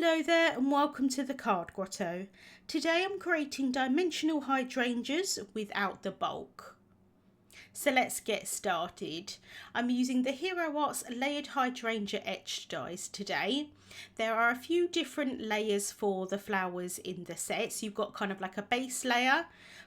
Hello there and welcome to the Card Grotto. Today I'm creating dimensional hydrangeas without the bulk. So let's get started. I'm using the Hero Arts Layered Hydrangea Etched dies today. There are a few different layers for the flowers in the set. So you've got kind of like a base layer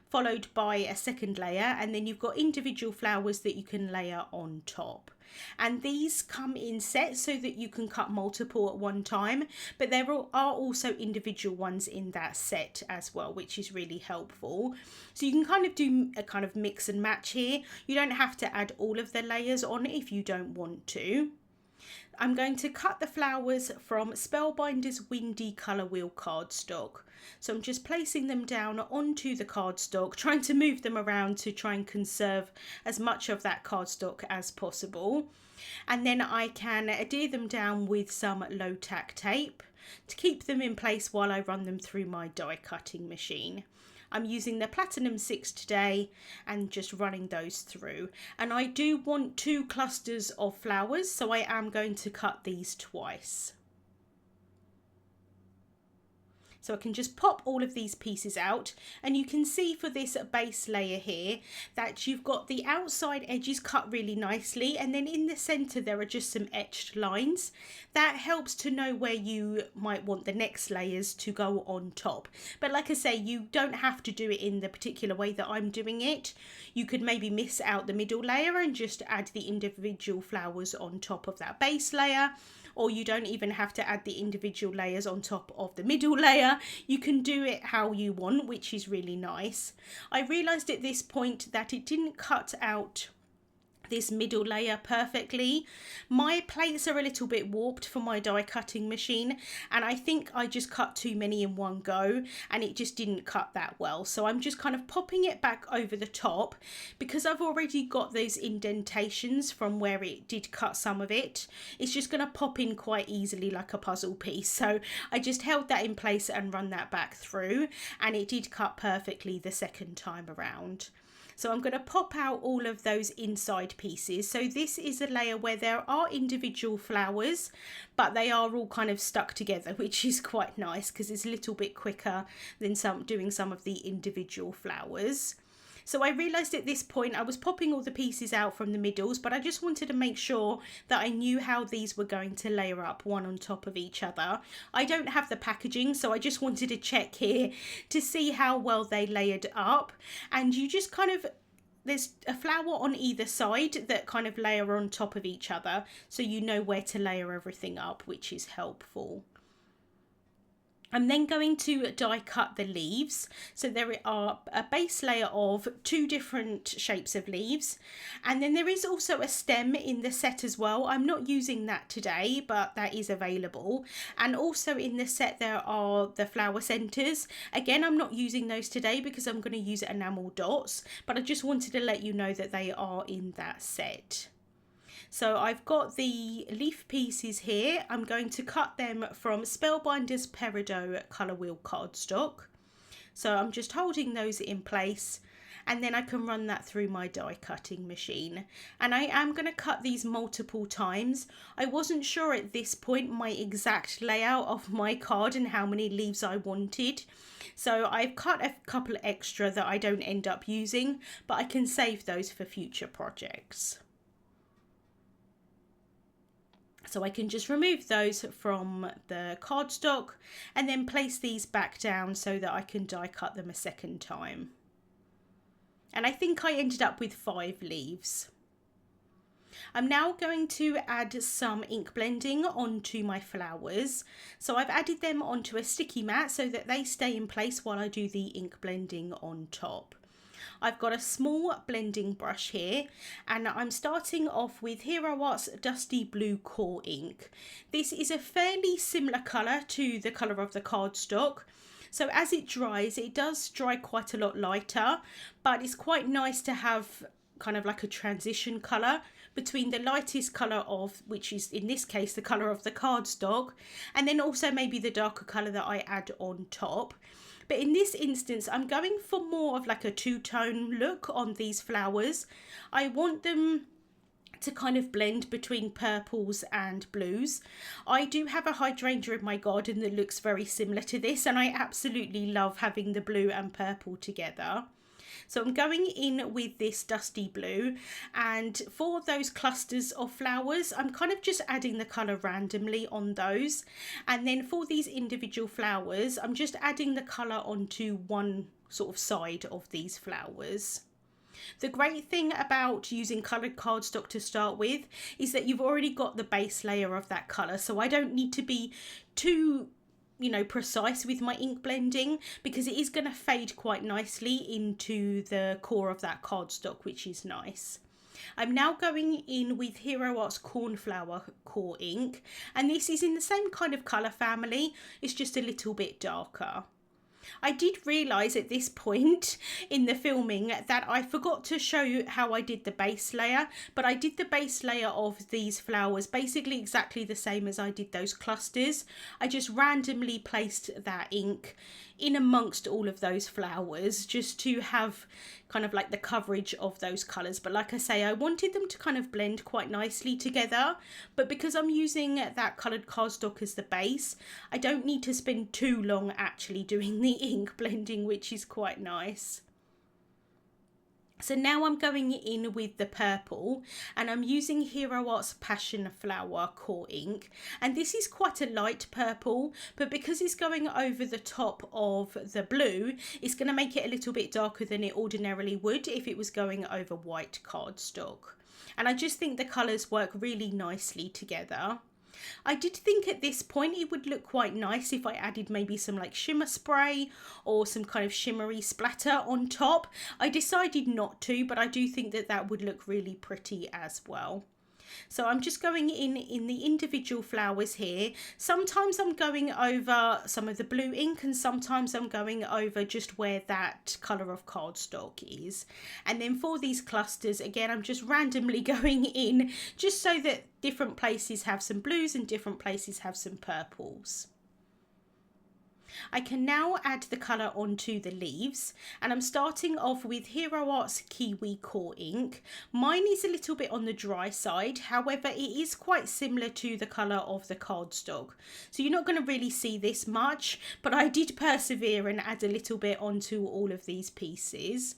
followed by a second layer, and then you've got individual flowers that you can layer on top. And these come in sets so that you can cut multiple at one time, but there are also individual ones in that set as well, which is really helpful. So you can kind of do a kind of mix and match here. You don't have to add all of the layers on if you don't want to. I'm going to cut the flowers from Spellbinders Windy ColorWheel cardstock. So I'm just placing them down onto the cardstock, trying to move them around to try and conserve as much of that cardstock as possible. And then I can adhere them down with some low tack tape to keep them in place while I run them through my die cutting machine. I'm using the Platinum 6 today and just running those through. And I do want 2 clusters of flowers, so I am going to cut these twice. So I can just pop all of these pieces out, and you can see for this base layer here that you've got the outside edges cut really nicely, and then in the center there are just some etched lines. That helps to know where you might want the next layers to go on top. But like I say, you don't have to do it in the particular way that I'm doing it. You could maybe miss out the middle layer and just add the individual flowers on top of that base layer. Or you don't even have to add the individual layers on top of the middle layer. You can do it how you want, which is really nice. I realised at this point that it didn't cut out this middle layer perfectly. My plates are a little bit warped for my die cutting machine, and I think I just cut too many in one go and it just didn't cut that well. So I'm just kind of popping it back over the top because I've already got those indentations from where it did cut some of it. It's just going to pop in quite easily like a puzzle piece. So I just held that in place and run that back through, and it did cut perfectly the second time around. So I'm going to pop out all of those inside pieces. So this is a layer where there are individual flowers, but they are all kind of stuck together, which is quite nice because it's a little bit quicker than doing some of the individual flowers. So I realised at this point I was popping all the pieces out from the middles, but I just wanted to make sure that I knew how these were going to layer up one on top of each other. I don't have the packaging, so I just wanted to check here to see how well they layered up. And you just kind of, there's a flower on either side that kind of layer on top of each other, so you know where to layer everything up, which is helpful. I'm then going to die cut the leaves. So there are a base layer of 2 different shapes of leaves, and then there is also a stem in the set as well. I'm not using that today, but that is available. And also in the set there are the flower centers. Again, I'm not using those today because I'm going to use enamel dots, but I just wanted to let you know that they are in that set. So I've got the leaf pieces here. I'm going to cut them from Spellbinders Peridot ColorWheel cardstock. So I'm just holding those in place, and then I can run that through my die cutting machine. And I am going to cut these multiple times. I wasn't sure at this point my exact layout of my card and how many leaves I wanted. So I've cut a couple extra that I don't end up using, but I can save those for future projects. So I can just remove those from the cardstock and then place these back down so that I can die cut them a second time. And I think I ended up with 5 leaves. I'm now going to add some ink blending onto my flowers. So I've added them onto a sticky mat so that they stay in place while I do the ink blending on top. I've got a small blending brush here, and I'm starting off with Hero Arts Dusty Blue Core ink. This is a fairly similar colour to the colour of the cardstock. So as it dries, it does dry quite a lot lighter, but it's quite nice to have kind of like a transition colour between the lightest colour of, which is in this case the colour of the cardstock, and then also maybe the darker colour that I add on top. But in this instance, I'm going for more of like a two-tone look on these flowers. I want them to kind of blend between purples and blues. I do have a hydrangea in my garden that looks very similar to this, and I absolutely love having the blue and purple together. So I'm going in with this dusty blue, and for those clusters of flowers I'm kind of just adding the colour randomly on those, and then for these individual flowers I'm just adding the colour onto one sort of side of these flowers. The great thing about using coloured cardstock to start with is that you've already got the base layer of that colour, so I don't need to be too precise with my ink blending, because it is going to fade quite nicely into the core of that cardstock, which is nice. I'm now going in with Hero Art's Cornflower core ink, and this is in the same kind of colour family, it's just a little bit darker. I did realise at this point in the filming that I forgot to show you how I did the base layer, but I did the base layer of these flowers basically exactly the same as I did those clusters. I just randomly placed that ink in amongst all of those flowers just to have kind of like the coverage of those colours. But like I say, I wanted them to kind of blend quite nicely together, but because I'm using that coloured cardstock as the base, I don't need to spend too long actually doing the ink blending, which is quite nice. So now I'm going in with the purple, and I'm using Hero Art's Passion Flower core ink, and this is quite a light purple, but because it's going over the top of the blue, it's going to make it a little bit darker than it ordinarily would if it was going over white cardstock. And I just think the colours work really nicely together. I did think at this point it would look quite nice if I added maybe some like shimmer spray or some kind of shimmery splatter on top. I decided not to, but I do think that that would look really pretty as well. So I'm just going in the individual flowers here. Sometimes I'm going over some of the blue ink, and sometimes I'm going over just where that colour of cardstock is. And then for these clusters, again, I'm just randomly going in just so that different places have some blues and different places have some purples. I can now add the colour onto the leaves, and I'm starting off with Hero Art's Kiwi core ink. Mine is a little bit on the dry side, however it is quite similar to the colour of the cardstock, so you're not going to really see this much, but I did persevere and add a little bit onto all of these pieces.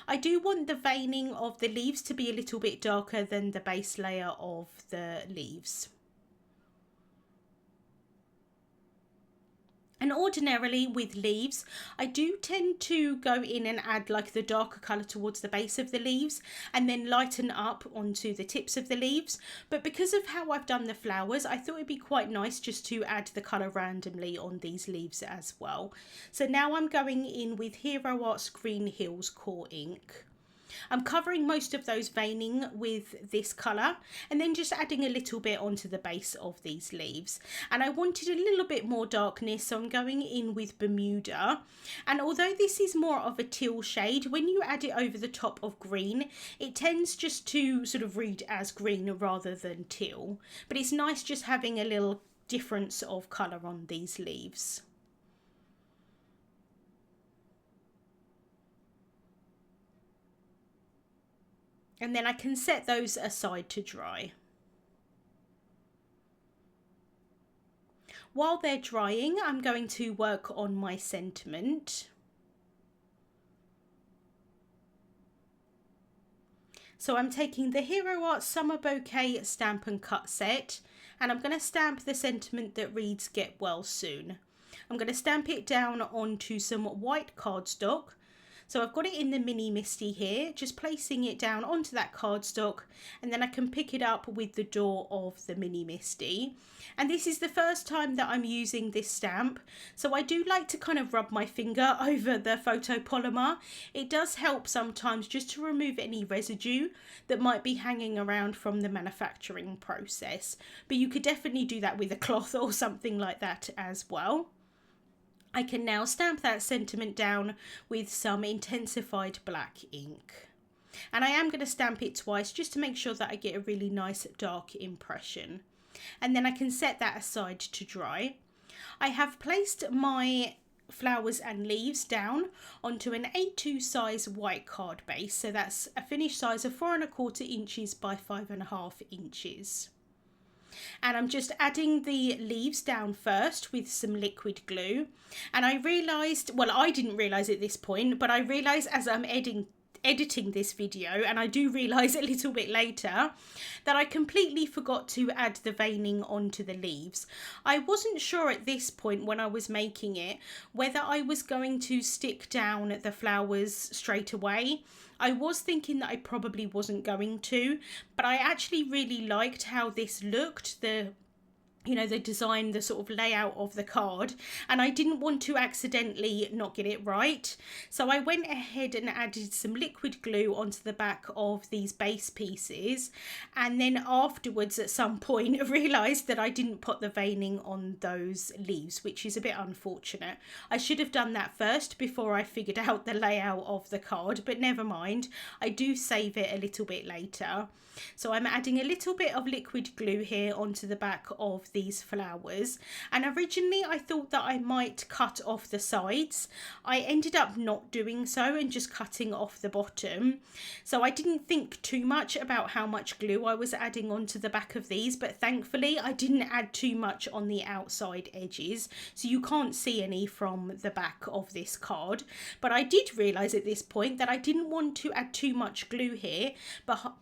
I do want the veining of the leaves to be a little bit darker than the base layer of the leaves. And ordinarily with leaves, I do tend to go in and add like the darker colour towards the base of the leaves and then lighten up onto the tips of the leaves. But because of how I've done the flowers, I thought it'd be quite nice just to add the colour randomly on these leaves as well. So now I'm going in with Hero Art's Green Hills core ink. I'm covering most of those veining with this colour and then just adding a little bit onto the base of these leaves. And I wanted a little bit more darkness, so I'm going in with Bermuda. And although this is more of a teal shade, when you add it over the top of green, it tends just to sort of read as green rather than teal. But it's nice just having a little difference of colour on these leaves. And then I can set those aside to dry. While they're drying, I'm going to work on my sentiment. So I'm taking the Hero Art Summer Bouquet Stamp and Cut set, and I'm going to stamp the sentiment that reads "Get Well Soon." I'm going to stamp it down onto some white cardstock. So I've got it in the mini MISTI here, just placing it down onto that cardstock, and then I can pick it up with the door of the mini MISTI. And this is the first time that I'm using this stamp, so I do like to kind of rub my finger over the photopolymer. It does help sometimes just to remove any residue that might be hanging around from the manufacturing process, but you could definitely do that with a cloth or something like that as well. I can now stamp that sentiment down with some Intens-ified black ink. And I am going to stamp it twice just to make sure that I get a really nice dark impression. And then I can set that aside to dry. I have placed my flowers and leaves down onto an A2 size white card base. So that's a finished size of 4¼ inches by 5½ inches. And I'm just adding the leaves down first with some liquid glue. And I realised, well, I didn't realise at this point, but I realised as I'm editing this video, and I do realise a little bit later, that I completely forgot to add the veining onto the leaves. I wasn't sure at this point when I was making it whether I was going to stick down the flowers straight away. I was thinking that I probably wasn't going to, but I actually really liked how this looked, the design, the sort of layout of the card, and I didn't want to accidentally not get it right. So I went ahead and added some liquid glue onto the back of these base pieces, and then afterwards at some point realised that I didn't put the veining on those leaves, which is a bit unfortunate. I should have done that first before I figured out the layout of the card, but never mind, I do save it a little bit later. So I'm adding a little bit of liquid glue here onto the back of these flowers, and originally I thought that I might cut off the sides. I ended up not doing so and just cutting off the bottom. So I didn't think too much about how much glue I was adding onto the back of these, but thankfully I didn't add too much on the outside edges, so you can't see any from the back of this card. But I did realise at this point that I didn't want to add too much glue here, but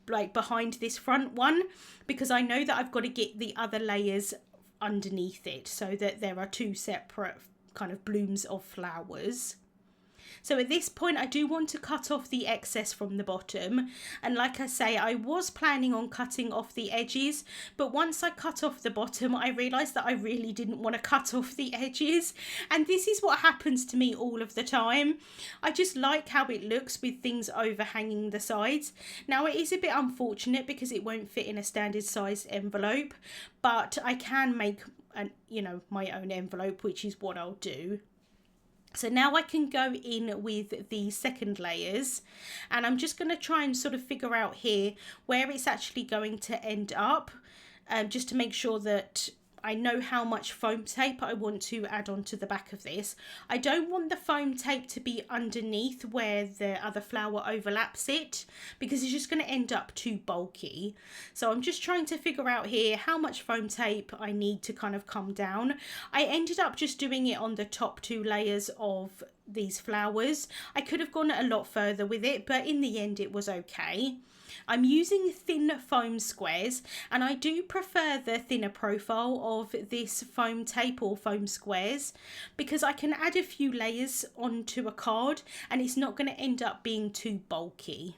like behind this front one, because I know that I've got to get the other layers underneath it so that there are two separate kind of blooms of flowers. So at this point I do want to cut off the excess from the bottom, and like I say, I was planning on cutting off the edges, but once I cut off the bottom I realised that I really didn't want to cut off the edges, and this is what happens to me all of the time. I just like how it looks with things overhanging the sides. Now it is a bit unfortunate because it won't fit in a standard sized envelope, but I can make my own envelope, which is what I'll do. So now I can go in with the second layers, and I'm just going to try and sort of figure out here where it's actually going to end up, just to make sure that I know how much foam tape I want to add onto the back of this. I don't want the foam tape to be underneath where the other flower overlaps it, because it's just going to end up too bulky. So I'm just trying to figure out here how much foam tape I need to kind of come down. I ended up just doing it on the top 2 layers of these flowers. I could have gone a lot further with it, but in the end it was okay. I'm using thin foam squares, and I do prefer the thinner profile of this foam tape or foam squares, because I can add a few layers onto a card and it's not going to end up being too bulky.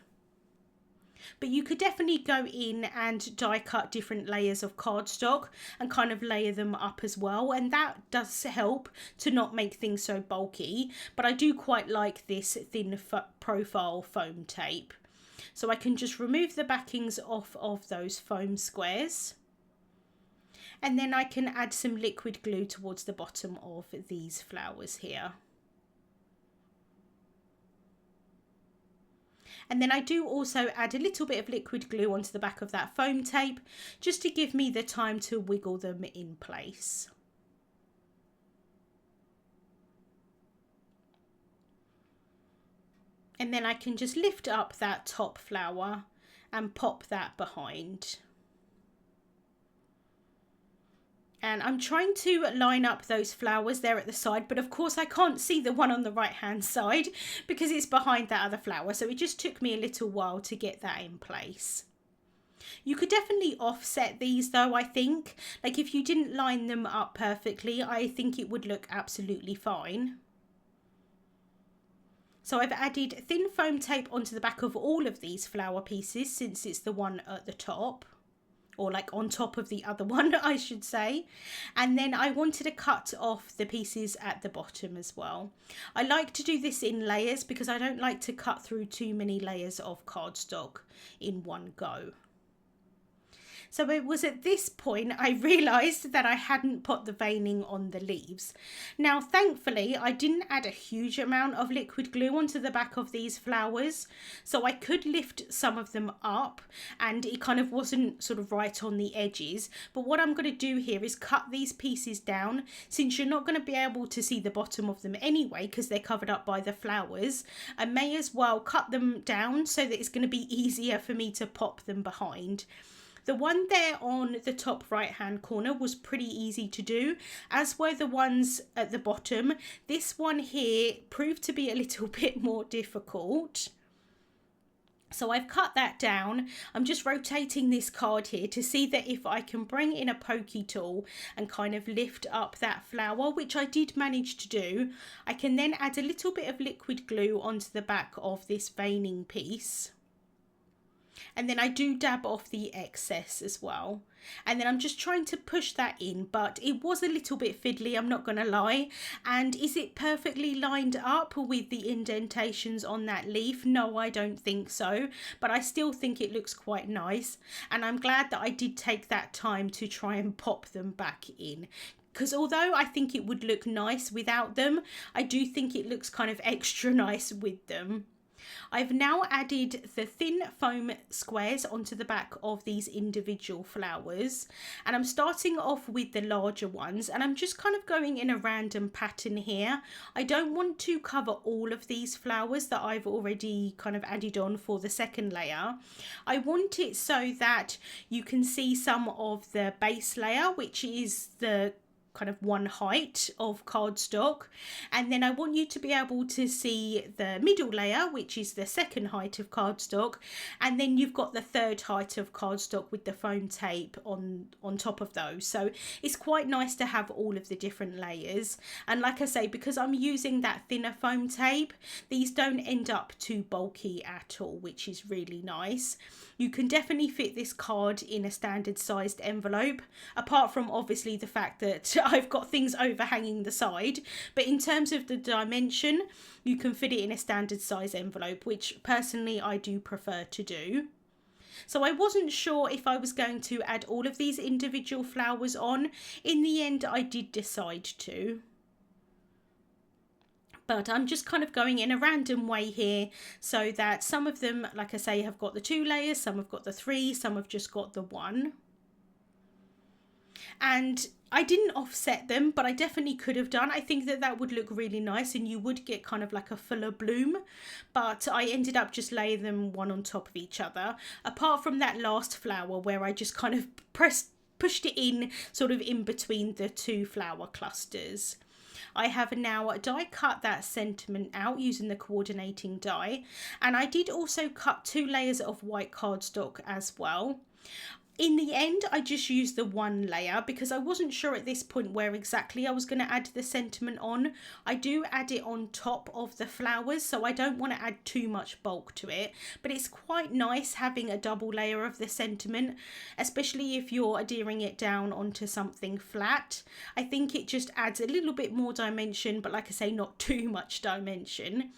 But you could definitely go in and die cut different layers of cardstock and kind of layer them up as well, and that does help to not make things so bulky. But I do quite like this thin profile foam tape. So I can just remove the backings off of those foam squares, and then I can add some liquid glue towards the bottom of these flowers here. And then I do also add a little bit of liquid glue onto the back of that foam tape, just to give me the time to wiggle them in place. And then I can just lift up that top flower and pop that behind. And I'm trying to line up those flowers there at the side, but of course I can't see the one on the right hand side because it's behind that other flower. So it just took me a little while to get that in place. You could definitely offset these though, I think. Like if you didn't line them up perfectly, I think it would look absolutely fine. So I've added thin foam tape onto the back of all of these flower pieces, since it's the one at the top, or like on top of the other one, I should say. And then I wanted to cut off the pieces at the bottom as well. I like to do this in layers because I don't like to cut through too many layers of cardstock in one go. So it was at this point I realised that I hadn't put the veining on the leaves. Now thankfully I didn't add a huge amount of liquid glue onto the back of these flowers, so I could lift some of them up and it kind of wasn't sort of right on the edges. But what I'm going to do here is cut these pieces down, since you're not going to be able to see the bottom of them anyway because they're covered up by the flowers. I may as well cut them down so that it's going to be easier for me to pop them behind. The one there on the top right hand corner was pretty easy to do, as were the ones at the bottom. This one here proved to be a little bit more difficult. So I've cut that down. I'm just rotating this card here to see that if I can bring in a pokey tool and kind of lift up that flower, which I did manage to do, I can then add a little bit of liquid glue onto the back of this veining piece. And then I do dab off the excess as well. And then I'm just trying to push that in, but it was a little bit fiddly, I'm not going to lie. And is it perfectly lined up with the indentations on that leaf? No, I don't think so, but I still think it looks quite nice. And I'm glad that I did take that time to try and pop them back in. Because although I think it would look nice without them, I do think it looks kind of extra nice with them. I've now added the thin foam squares onto the back of these individual flowers, and I'm starting off with the larger ones, and I'm just kind of going in a random pattern here. I don't want to cover all of these flowers that I've already kind of added on for the second layer. I want it so that you can see some of the base layer, which is the kind of one height of cardstock, and then I want you to be able to see the middle layer, which is the second height of cardstock, and then you've got the third height of cardstock with the foam tape on top of those. So it's quite nice to have all of the different layers, and like I say, because I'm using that thinner foam tape, these don't end up too bulky at all, which is really nice. You can definitely fit this card in a standard sized envelope, apart from obviously the fact that I've got things overhanging the side, but in terms of the dimension, you can fit it in a standard size envelope, which personally I do prefer to do. So I wasn't sure if I was going to add all of these individual flowers on. In the end, I did decide to. But I'm just kind of going in a random way here, so that some of them, like I say, have got the 2 layers, some have got the 3, some have just got the 1. And I didn't offset them, but I definitely could have done. I think that that would look really nice and you would get kind of like a fuller bloom, but I ended up just laying them one on top of each other, apart from that last flower where I just kind of pushed it in sort of in between the 2 flower clusters. I have now die cut that sentiment out using the coordinating die, and I did also cut 2 layers of white cardstock as well. In the end, I just used the 1 layer because I wasn't sure at this point where exactly I was going to add the sentiment on. I do add it on top of the flowers, so I don't want to add too much bulk to it, but it's quite nice having a double layer of the sentiment, especially if you're adhering it down onto something flat. I think it just adds a little bit more dimension, but like I say, not too much dimension.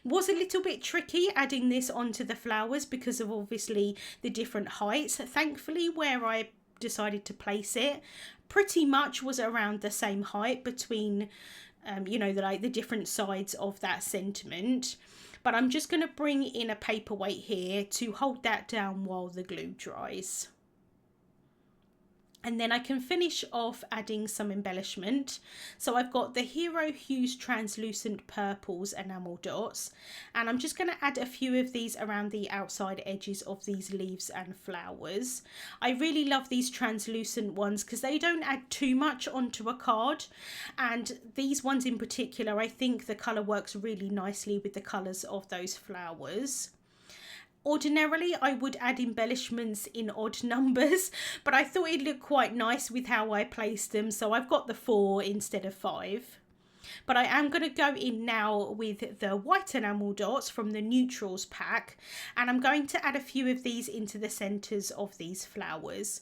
Was a little bit tricky adding this onto the flowers because of obviously the different heights. Thankfully, where I decided to place it pretty much was around the same height between you know, the different sides of that sentiment. But I'm just going to bring in a paperweight here to hold that down while the glue dries. And then I can finish off adding some embellishment. So I've got the Hero Hues translucent purples enamel dots, and I'm just going to add a few of these around the outside edges of these leaves and flowers. I really love these translucent ones because they don't add too much onto a card, and these ones in particular, I think the colour works really nicely with the colours of those flowers. Ordinarily, I would add embellishments in odd numbers, but I thought it looked quite nice with how I placed them, so I've got the 4 instead of 5. But I am going to go in now with the white enamel dots from the Neutrals pack, and I'm going to add a few of these into the centres of these flowers.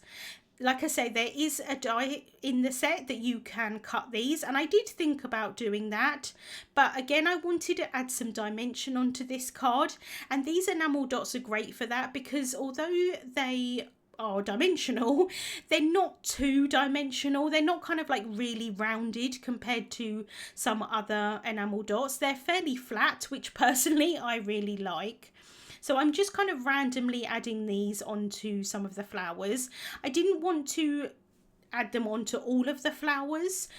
Like I say, there is a die in the set that you can cut these, and I did think about doing that, but again I wanted to add some dimension onto this card, and these enamel dots are great for that because although they are dimensional, they're not too dimensional. They're not kind of like really rounded compared to some other enamel dots. They're fairly flat, which personally I really like. So I'm just kind of randomly adding these onto some of the flowers. I didn't want to add them onto all of the flowers,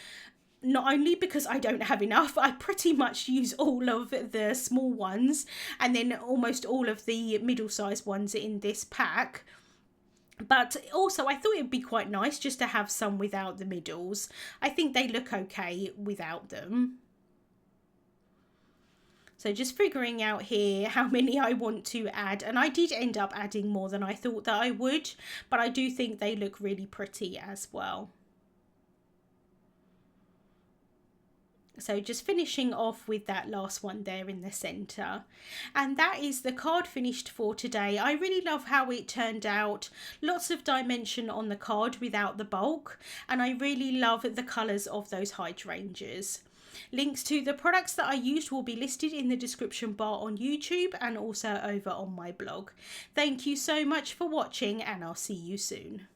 not only because I don't have enough. I pretty much use all of the small ones and then almost all of the middle-sized ones in this pack. But also I thought it'd be quite nice just to have some without the middles. I think they look okay without them. So just figuring out here how many I want to add, and I did end up adding more than I thought that I would, but I do think they look really pretty as well. So just finishing off with that last one there in the center. And that is the card finished for today. I really love how it turned out. Lots of dimension on the card without the bulk. And I really love the colours of those hydrangeas. Links to the products that I used will be listed in the description bar on YouTube and also over on my blog. Thank you so much for watching, and I'll see you soon.